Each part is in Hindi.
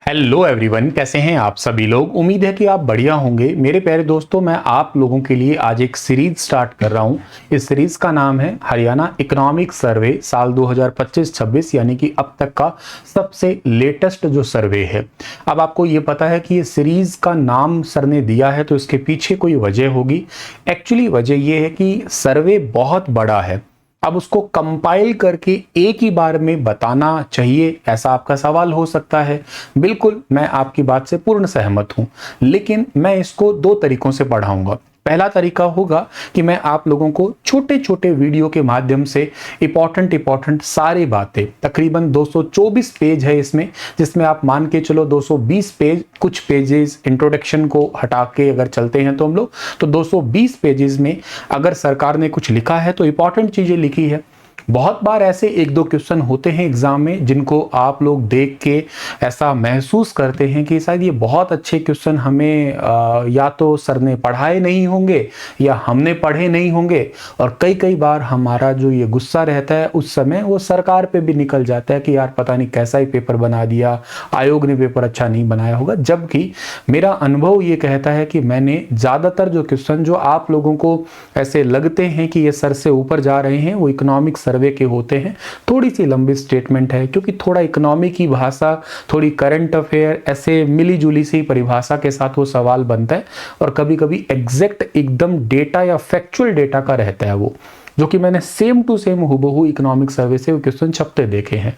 हेलो एवरीवन, कैसे हैं आप सभी लोग। उम्मीद है कि आप बढ़िया होंगे। मेरे प्यारे दोस्तों, मैं आप लोगों के लिए आज एक सीरीज स्टार्ट कर रहा हूं। इस सीरीज का नाम है हरियाणा इकोनॉमिक सर्वे साल 2025-26, यानी कि अब तक का सबसे लेटेस्ट जो सर्वे है। अब आपको ये पता है कि ये सीरीज का नाम सर ने दिया है तो इसके पीछे कोई वजह होगी। एक्चुअली वजह ये है कि सर्वे बहुत बड़ा है, अब उसको कंपाइल करके एक ही बार में बताना चाहिए, ऐसा आपका सवाल हो सकता है। बिल्कुल, मैं आपकी बात से पूर्ण सहमत हूं, लेकिन मैं इसको दो तरीकों से पढ़ाऊंगा। पहला तरीका होगा कि मैं आप लोगों को छोटे छोटे वीडियो के माध्यम से इंपॉर्टेंट सारी बातें, तकरीबन 224 पेज है इसमें, जिसमें आप मान के चलो 220 पेज, कुछ पेजेस इंट्रोडक्शन को हटा के अगर चलते हैं तो हम लोग, तो 220 पेजेस में अगर सरकार ने कुछ लिखा है तो इंपॉर्टेंट चीजें लिखी है। बहुत बार ऐसे एक दो क्वेश्चन होते हैं एग्जाम में जिनको आप लोग देख के ऐसा महसूस करते हैं कि शायद ये बहुत अच्छे क्वेश्चन हमें या तो सर ने पढ़ाए नहीं होंगे या हमने पढ़े नहीं होंगे, और कई कई बार हमारा जो ये गुस्सा रहता है उस समय वो सरकार पे भी निकल जाता है कि यार पता नहीं कैसा ही पेपर बना दिया, आयोग ने पेपर अच्छा नहीं बनाया होगा। जबकि मेरा अनुभव ये कहता है कि मैंने ज़्यादातर जो क्वेश्चन जो आप लोगों को ऐसे लगते हैं कि ये सर से ऊपर जा रहे हैं वो इकोनॉमिक सर्वे के होते हैं। थोड़ी सी लंबी स्टेटमेंट है क्योंकि थोड़ा इकोनॉमी की भाषा, थोड़ी करंट अफेयर, ऐसे मिली जुली सी परिभाषा के साथ वो सवाल बनता है, और कभी कभी एग्जैक्ट एकदम डेटा या फैक्चुअल डेटा का रहता है वो, जो कि मैंने सेम टू सेम हुबहू इकोनॉमिक सर्वे से वो क्वेश्चन छपते देखे हैं।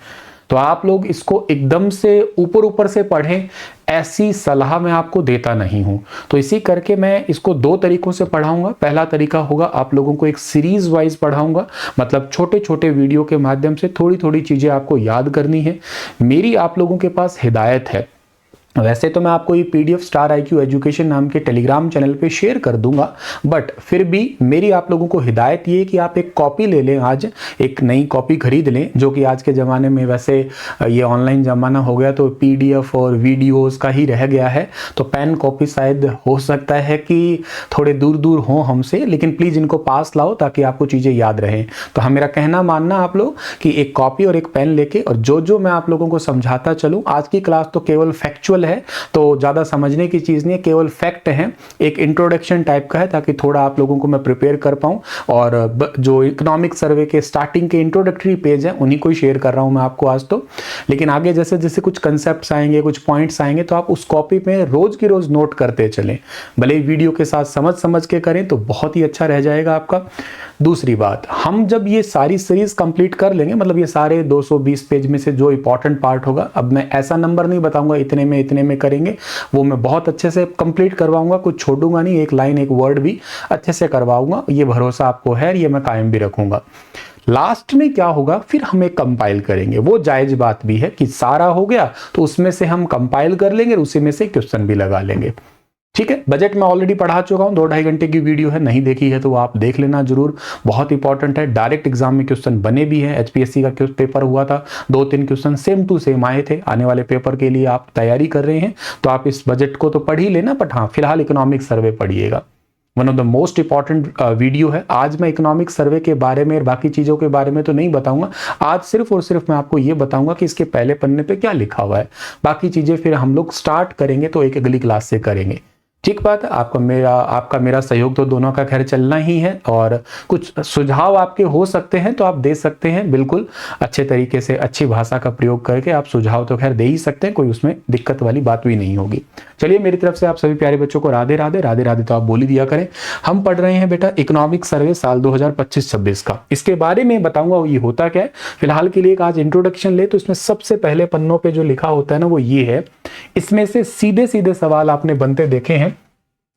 तो आप लोग इसको एकदम से ऊपर ऊपर से पढ़ें, ऐसी सलाह मैं आपको देता नहीं हूं। तो इसी करके मैं इसको दो तरीकों से पढ़ाऊंगा। पहला तरीका होगा आप लोगों को एक सीरीज वाइज पढ़ाऊंगा, मतलब छोटे छोटे वीडियो के माध्यम से थोड़ी थोड़ी चीजें आपको याद करनी है। मेरी आप लोगों के पास हिदायत है, वैसे तो मैं आपको ये पीडीएफ स्टार IQ एजुकेशन नाम के टेलीग्राम चैनल पे शेयर कर दूंगा, बट फिर भी मेरी आप लोगों को हिदायत ये है कि आप एक कॉपी ले लें, आज एक नई कॉपी खरीद लें, जो कि आज के ज़माने में वैसे ये ऑनलाइन ज़माना हो गया तो पीडीएफ और वीडियोस का ही रह गया है। तो पेन कॉपी शायद हो सकता है कि थोड़े दूर दूर हों हमसे, लेकिन प्लीज़ इनको पास लाओ ताकि आपको चीज़ें याद रहें। तो हाँ, मेरा कहना मानना आप लोग कि एक कॉपी और एक पेन लेके, और जो जो मैं आप लोगों को समझाता चलूँ, आज की क्लास तो केवल फैक्चुअल है, तो ज्यादा समझने की चीज नहीं है, केवल फैक्ट है, एक इंट्रोडक्शन टाइप का है ताकि थोड़ा आप लोगों को मैं प्रिपेयर कर पाऊं। और जो इकोनॉमिक सर्वे के स्टार्टिंग के इंट्रोडक्टरी पेज है उन्हीं को ही शेयर कर रहा हूं मैं आपको आज तो। लेकिन आगे जैसे जैसे कुछ कंसेप्ट्स आएंगे, कुछ पॉइंट्स आएंगे, तो आप उस कॉपी में रोज की रोज नोट करते चलें, भले ही वीडियो के साथ समझ समझ के करें तो बहुत ही अच्छा रह जाएगा आपका। दूसरी बात, हम जब ये सारी सीरीज कंप्लीट कर लेंगे, मतलब ये सारे 220 पेज में से जो इंपॉर्टेंट पार्ट होगा, अब मैं ऐसा नंबर नहीं बताऊंगा इतने में करेंगे, वो मैं बहुत अच्छे से कंप्लीट करवाऊंगा, कुछ छोड़ूंगा नहीं, एक लाइन एक वर्ड भी अच्छे से करवाऊंगा, ये भरोसा आपको है, ये मैं कायम भी रखूंगा। लास्ट में क्या होगा, फिर हम एक कंपाइल करेंगे, वो जायज बात भी है कि सारा हो गया तो उसमें से हम कंपाइल कर लेंगे, उसी में से क्वेश्चन भी लगा लेंगे। ठीक है, बजट में ऑलरेडी पढ़ा चुका हूं, 2-2.5 घंटे की वीडियो है, नहीं देखी है तो आप देख लेना जरूर, बहुत इंपॉर्टेंट है। डायरेक्ट एग्जाम में क्वेश्चन बने भी हैं, HPSC का पेपर हुआ था, 2-3 क्वेश्चन सेम टू सेम आए थे। आने वाले पेपर के लिए आप तैयारी कर रहे हैं तो आप इस बजट को तो पढ़ ही लेना, बट हाँ फिलहाल इकोनॉमिक सर्वे पढ़िएगा, one of the most important video है। आज मैं इकोनॉमिक सर्वे के बारे में और बाकी चीजों के बारे में तो नहीं बताऊंगा, आज सिर्फ और सिर्फ मैं आपको ये बताऊंगा कि इसके पहले पन्ने पे क्या लिखा हुआ है, बाकी चीजें फिर हम लोग स्टार्ट करेंगे तो एक अगली क्लास से करेंगे। ठीक बात है, आपका मेरा सहयोग तो दोनों का खैर चलना ही है, और कुछ सुझाव आपके हो सकते हैं तो आप दे सकते हैं, बिल्कुल अच्छे तरीके से अच्छी भाषा का प्रयोग करके आप सुझाव तो खैर दे ही सकते हैं, कोई उसमें दिक्कत वाली बात भी नहीं होगी। चलिए, मेरी तरफ से आप सभी प्यारे बच्चों को राधे राधे। राधे राधे तो आप बोल ही दिया करें। हम पढ़ रहे हैं बेटा इकोनॉमिक सर्वे साल 2025-26 का, इसके बारे में बताऊंगा ये होता क्या है। फिलहाल के लिए आज इंट्रोडक्शन ले तो इसमें सबसे पहले पन्नों पे जो लिखा होता है ना वो ये है, इसमें से सीधे सीधे सवाल आपने बनते देखे हैं।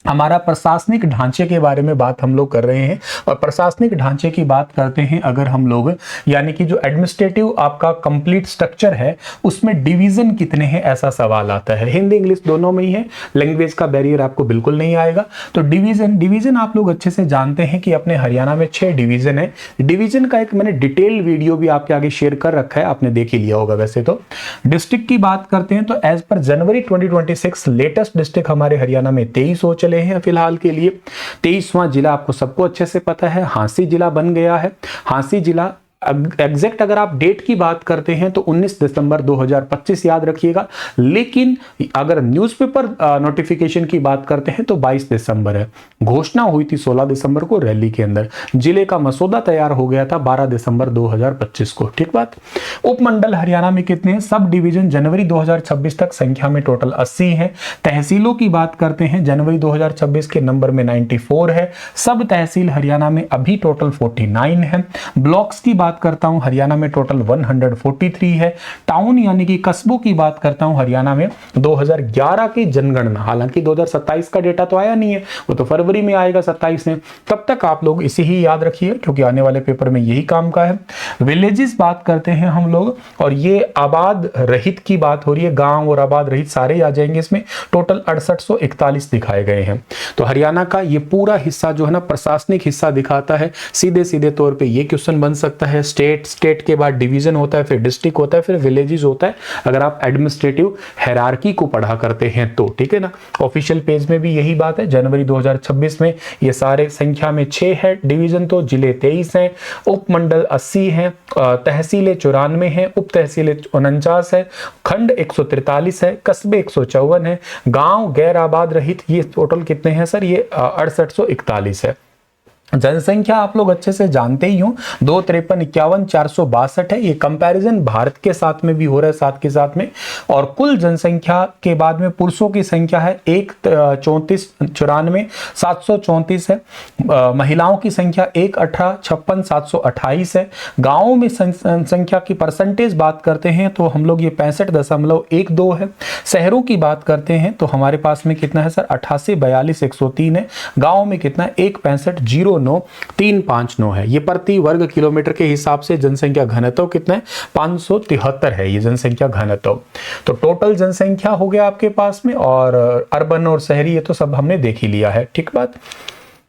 हमारा प्रशासनिक ढांचे के बारे में बात हम लोग कर रहे हैं, और प्रशासनिक ढांचे की बात करते हैं अगर हम लोग, यानी कि जो एडमिनिस्ट्रेटिव आपका कंप्लीट स्ट्रक्चर है उसमें डिवीजन कितने हैं, ऐसा सवाल आता है। हिंदी इंग्लिश दोनों में ही है, लैंग्वेज का बैरियर आपको बिल्कुल नहीं आएगा। तो डिवीजन आप लोग अच्छे से जानते हैं कि अपने हरियाणा में 6 डिवीजन है। डिवीजन का एक मैंने डिटेल वीडियो भी आपके आगे शेयर कर रखा है, आपने देख ही लिया होगा वैसे तो। डिस्ट्रिक्ट की बात करते हैं तो एज पर जनवरी 2026 लेटेस्ट डिस्ट्रिक्ट हमारे हरियाणा में 23 हो चले हैं फिलहाल के लिए। 23वां जिला आपको सबको अच्छे से पता है, हांसी जिला बन गया है। हांसी जिला एग्जैक्ट अगर आप डेट की बात करते हैं तो 19 दिसंबर 2025 याद रखिएगा, लेकिन अगर न्यूज़पेपर नोटिफिकेशन की बात करते हैं तो 22 दिसंबर है। घोषणा हुई थी 16 दिसंबर को रैली के अंदर। जिले का मसौदा तैयार हो गया था 12 दिसंबर 2025 को। ठीक बात। उपमंडल हरियाणा में कितने हैं? सब डिवीजन जनवरी 2026 तक संख्या में टोटल 80 है। तहसीलों की बात करते हैं जनवरी 2026 के नंबर में 94 है। सब तहसील हरियाणा में अभी टोटल 49 है। ब्लॉक्स की बात करता हूं हरियाणा में टोटल 143 है। टाउन यानी कि कस्बों की बात करता हूं हरियाणा में 2011 की जनगणना, हालांकि 2027 का डेटा तो आया नहीं है, वो तो फरवरी में आएगा 27 में। तब तक आप लोग इसे ही याद रखिए क्योंकि आने वाले पेपर में यही काम का है। विलेजेस बात करते हैं हम लोग, और ये आबाद रहित की बात हो रही है, गांव और आबाद रहित सारे आ जाएंगे इसमें। टोटल 6841 दिखाए गए हैं। तो हरियाणा का ये पूरा हिस्सा जो है ना प्रशासनिक हिस्सा दिखाता है। सीधे सीधे तौर पे ये क्वेश्चन बन सकता है। स्टेट के बाद डिवीजन होता है, फिर डिस्ट्रिक्ट होता है, फिर विलेजेस होता है, अगर आप एडमिनिस्ट्रेटिव हायरार्की को पढ़ा करते हैं तो। ठीक है ना। ऑफिशियल पेज में भी यही बात है। जनवरी 2026 में ये सारे संख्या में 6 है डिवीजन, तो जिले 23 हैं, उपमंडल 80 हैं, तहसीलें 94 हैं, उप तहसीलें 49 है, खंड 143 है, कस्बे 154 है, गांव गैर आबाद रहित ये टोटल कितने हैं सर? ये 6841 है। जनसंख्या आप लोग अच्छे से जानते ही हो, 253,51,462 है। ये कंपैरिजन भारत के साथ में भी हो रहा है साथ के साथ में। और कुल जनसंख्या के बाद में पुरुषों की संख्या है 1,34,94,734 है। महिलाओं की संख्या 1,18,56,728 है। गांवों में संख्या की परसेंटेज बात करते हैं तो हम लोग ये 65.12 है। शहरों की बात करते हैं तो हमारे पास में कितना है सर? 88,42,103 है। गाँव में कितना है? 1,65,09359 है। ये प्रति वर्ग किलोमीटर के हिसाब से जनसंख्या घनत्व कितना है? 573 है ये जनसंख्या घनत्व। तो टोटल जनसंख्या हो गया आपके पास में, और अर्बन और शहरी ये तो सब हमने देख ही लिया है। ठीक बात।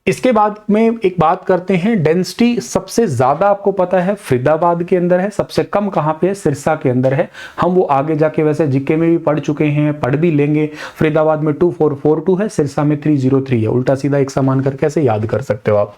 इसके बाद में एक बात करते हैं, डेंसिटी सबसे ज्यादा आपको पता है फरीदाबाद के अंदर है, सबसे कम कहां पे है? सिरसा के अंदर है। हम वो आगे जाके वैसे जीके में भी पढ़ चुके हैं, पढ़ भी लेंगे। फरीदाबाद में 2442 है, सिरसा में 303 है। उल्टा सीधा एक समान करके ऐसे याद कर सकते हो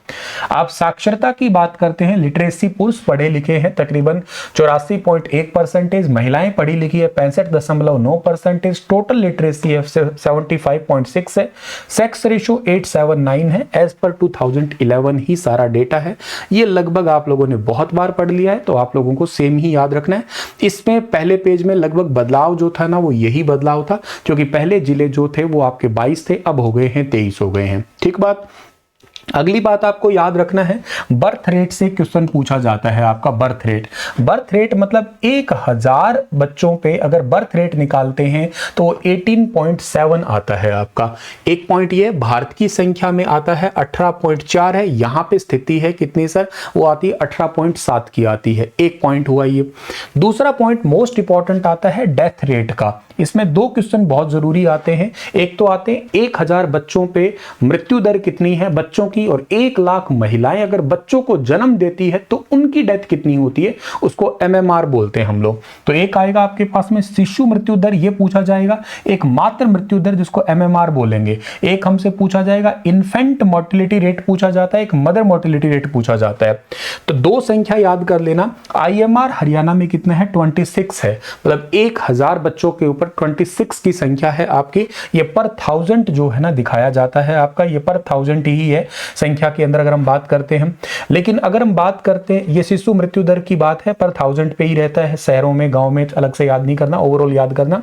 आप साक्षरता की बात करते हैं, लिटरेसी पुरुष पढ़े लिखे हैं तकरीबन 84.1%, महिलाएं पढ़ी लिखी है 65.9%, टोटल लिटरेसी है 75.6 है, सेक्स रेशियो 879 है। एज पर 2011 ही सारा डेटा है। ये लगभग आप लोगों ने बहुत बार पढ़ लिया है तो आप लोगों को सेम ही याद रखना है। इसमें पहले पेज में लगभग बदलाव जो था ना वो यही बदलाव था, क्योंकि पहले जिले जो थे वो आपके 22 थे, अब हो गए हैं 23 हो गए हैं। ठीक बात। अगली बात आपको याद रखना है, बर्थ रेट से क्वेश्चन पूछा जाता है आपका। बर्थ रेट मतलब 1000 बच्चों पे अगर बर्थ रेट निकालते हैं तो 18.7 आता है आपका। एक पॉइंट ये भारत की संख्या में आता है 18.4 है। यहां पे स्थिति है कितनी सर? वो आती है 18.7 की आती है। एक पॉइंट हुआ ये। दूसरा पॉइंट मोस्ट इंपॉर्टेंट आता है डेथ रेट का। इसमें 2 क्वेश्चन बहुत जरूरी आते हैं। एक तो आते हैं 1000 बच्चों पे मृत्यु दर कितनी है बच्चों की, और 1 लाख महिलाएं अगर बच्चों को जन्म देती है तो उनकी डेथ कितनी होती है, उसको एमएमआर बोलते हैं हम लोग। तो एक आएगा आपके पास में शिशु मृत्यु दर, ये पूछा जाएगा। एक मातृ मृत्यु दर जिसको एमएमआर बोलेंगे। एक हमसे पूछा जाएगा इन्फेंट मोर्टिलिटी रेट पूछा जाता है, एक मदर मोर्टिलिटी रेट पूछा जाता है। तो 2 संख्या याद कर लेना। आईएमआर हरियाणा में कितना है? 26 है। मतलब 1000 बच्चों के ऊपर 26 की संख्या है आपकी। ये पर 1000 जो है ना दिखाया जाता है आपका, ये पर 1000 ही है संख्या के अंदर अगर हम बात करते हैं। लेकिन अगर हम बात करते हैं, ये शिशु मृत्यु दर की बात है, पर 1000 पे ही रहता है। शहरों में गांव में अलग से याद नहीं करना, ओवरऑल याद करना।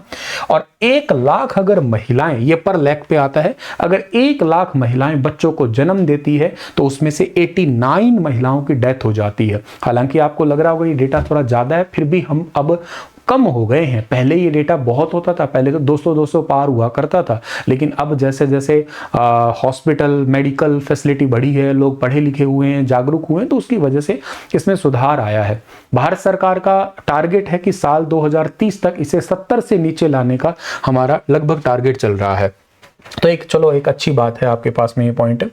और 1 लाख अगर महिलाएं, ये पर लाख पे आता है, अगर 1 लाख महिलाएं बच्चों को जन्म देती है तो उसमें से 89 महिलाओं की डेथ हो जाती है। हालांकि आपको लग रहा होगा ये डेटा थोड़ा ज्यादा है, फिर भी हम अब कम हो गए हैं। पहले ये डेटा बहुत होता था, पहले तो 200 पार हुआ करता था। लेकिन अब जैसे जैसे हॉस्पिटल मेडिकल फैसिलिटी बढ़ी है, लोग पढ़े लिखे हुए हैं, जागरूक हुए हैं, तो उसकी वजह से इसमें सुधार आया है। भारत सरकार का टारगेट है कि साल 2030 तक इसे 70 से नीचे लाने का हमारा लगभग टारगेट चल रहा है। तो एक अच्छी बात है आपके पास में ये पॉइंट।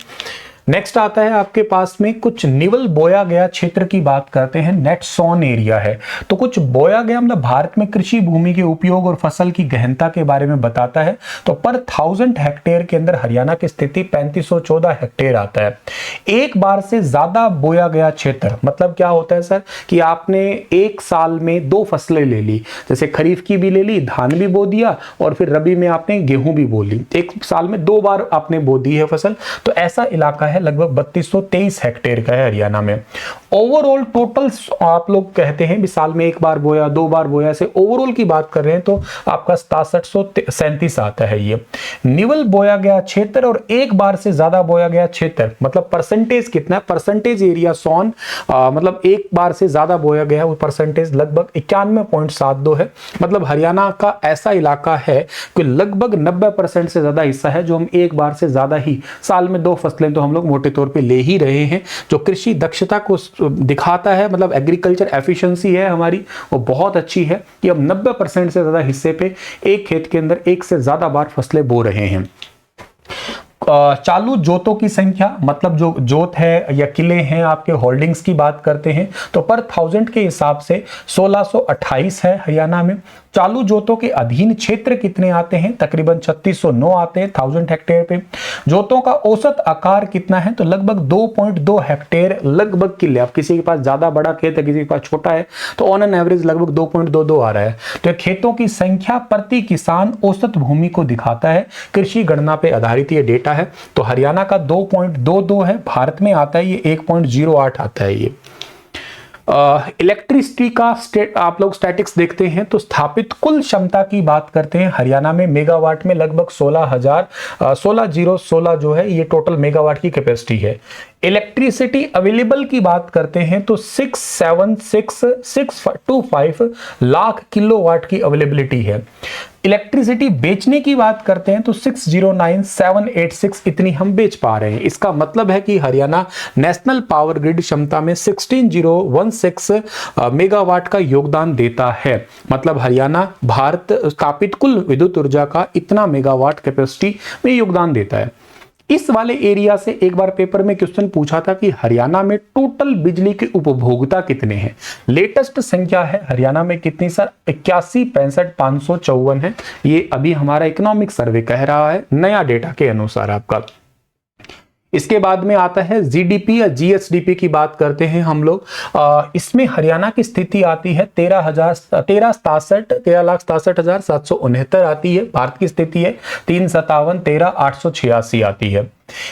नेक्स्ट आता है आपके पास में कुछ निवल बोया गया क्षेत्र की बात करते हैं, नेट सोन एरिया है। तो कुछ बोया गया मतलब भारत में कृषि भूमि के उपयोग और फसल की गहनता के बारे में बताता है। तो पर 1000 हेक्टेयर के अंदर हरियाणा की स्थिति 3514 हेक्टेयर आता है। एक बार से ज्यादा बोया गया क्षेत्र मतलब क्या होता है सर कि आपने एक साल में 2 फसलें ले ली, जैसे खरीफ की भी ले ली, धान भी बो दिया और फिर रबी में आपने गेहूं भी बो ली, एक साल में 2 बार आपने बो दी है फसल। तो ऐसा इलाका है लगभग 3223 हेक्टेयर का है हरियाणा में। ओवरऑल टोटल आप लोग कहते हैं भी साल में 1 बार बोया 2 बार बोया, ऐसे ओवरऑल की बात कर रहे हैं तो आपका 6737 आता है ये निवल बोया गया क्षेत्र। और एक बार से ज्यादा बोया गया क्षेत्र मतलब परसेंटेज कितना है, परसेंटेज एरिया सोन मतलब एक बार से ज्यादा बोया गया वो परसेंटेज लगभग 91.72 है। मतलब हरियाणा का ऐसा इलाका है कि लगभग 90% से ज्यादा हिस्सा है जो हम एक बार से ज्यादा ही साल में 2 फसलें तो हम लोग मोटे तौर पे ले ही रहे हैं, जो कृषि दक्षता को दिखाता है। मतलब एग्रीकल्चर एफिशिएंसी है हमारी वो बहुत अच्छी है कि हम 90% से ज्यादा हिस्से पे एक खेत के अंदर एक से ज्यादा बार फसलें बो रहे हैं। चालू जोतों की संख्या मतलब जो जोत है या किले हैं आपके होल्डिंग्स की बात करते हैं तो पर 1000 के हिसाब से 1628 है हरियाणा में। चालू जोतों के अधीन क्षेत्र कितने आते हैं, तकरीबन 3609 आते हैं 1000 हेक्टेयर पे। जोतों का औसत आकार कितना है तो लगभग 2.2 हेक्टेयर लगभग किले। अब किसी के पास ज्यादा बड़ा खेत है किसी के पास छोटा है तो ऑन एन एवरेज लगभग 2.22 आ रहा है। तो खेतों की संख्या प्रति किसान औसत भूमि को दिखाता है, कृषि गणना पे आधारित ये डेटा है। तो हरियाणा का 2.22 है, भारत में आता है ये 1.08 आता है ये। इलेक्ट्रिसिटी का आप लोग स्टैटिक्स देखते हैं तो स्थापित कुल क्षमता की बात करते हैं हरियाणा में मेगावाट में लगभग 16016 जो है ये टोटल मेगावाट की कैपेसिटी है। इलेक्ट्रिसिटी अवेलेबल की बात करते हैं तो 676625 लाख किलोवाट की अवेलेबिलिटी है। इलेक्ट्रिसिटी बेचने की बात करते हैं तो 609786 इतनी हम बेच पा रहे हैं। इसका मतलब है कि हरियाणा नेशनल पावर ग्रिड क्षमता में 16016 मेगावाट का योगदान देता है। मतलब हरियाणा भारत स्थापित कुल विद्युत ऊर्जा का इतना मेगावाट कैपेसिटी में योगदान देता है। इस वाले एरिया से एक बार पेपर में क्वेश्चन पूछा था कि हरियाणा में टोटल बिजली के उपभोक्ता कितने हैं। लेटेस्ट संख्या है हरियाणा में कितनी सर, 81,65,554 है। ये अभी हमारा इकोनॉमिक सर्वे कह रहा है नया डेटा के अनुसार आपका। इसके बाद में आता है जीडीपी या जीएसडीपी की बात करते हैं हम लोग। इसमें हरियाणा की स्थिति आती है 13,67,768 आती है। भारत की स्थिति है 357,13,886 आती है।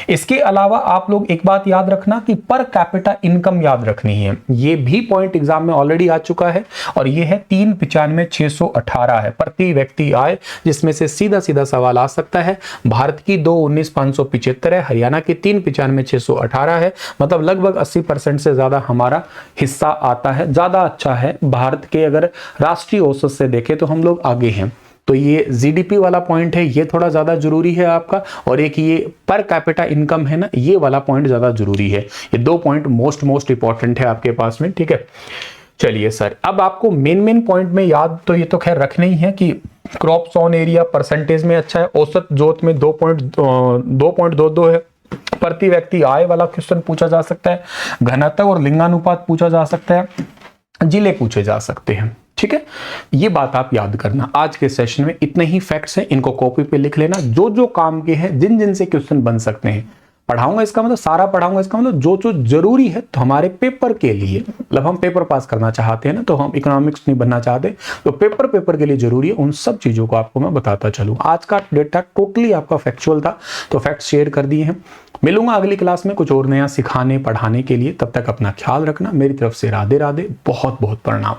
इसके अलावा आप लोग एक बात याद रखना कि पर कैपिटा इनकम याद रखनी है। ये भी पॉइंट एग्जाम में ऑलरेडी आ चुका है और ये है 395,618 है प्रति व्यक्ति आय, जिसमें से सीधा सीधा सवाल आ सकता है। भारत की 219,575 है, हरियाणा की 395,618 है। मतलब लगभग 80% से ज्यादा हमारा हिस्सा आता है। ज्यादा अच्छा है भारत के, अगर राष्ट्रीय औसत से देखें तो हम लोग आगे हैं। तो ये जीडीपी वाला पॉइंट है, ये थोड़ा ज्यादा जरूरी है आपका। और एक ये पर कैपिटा इनकम है ना, ये वाला पॉइंट ज्यादा जरूरी है। ये 2 पॉइंट मोस्ट इंपॉर्टेंट है आपके पास में, ठीक है। चलिए सर, अब आपको मेन पॉइंट में याद तो ये तो खैर रखना ही है कि क्रॉप सोन एरिया परसेंटेज में अच्छा है, औसत जोत में 2.22 है, प्रति व्यक्ति आय वाला क्वेश्चन पूछा जा सकता है, घनत्व और लिंगानुपात पूछा जा सकता है, जिले पूछे जा सकते हैं, ठीक है। ये बात आप याद करना। आज के सेशन में इतने ही फैक्ट्स हैं, इनको कॉपी पे लिख लेना। जो जो काम के हैं, जिन जिन से क्वेश्चन बन सकते हैं पढ़ाऊंगा, इसका मतलब सारा पढ़ाऊंगा, इसका मतलब जो जो जरूरी है तो हमारे पेपर के लिए, मतलब हम पेपर पास करना चाहते हैं ना, तो हम इकोनॉमिक्स नहीं बनना चाहते, तो पेपर के लिए जरूरी है, उन सब चीजों को आपको मैं बताता चलूं। आज का डेटा टोटली आपका फैक्चुअल था, तो फैक्ट शेयर कर दिए हैं। मिलूंगा अगली क्लास में कुछ और नया सिखाने पढ़ाने के लिए। तब तक अपना ख्याल रखना। मेरी तरफ से राधे राधे, बहुत बहुत प्रणाम।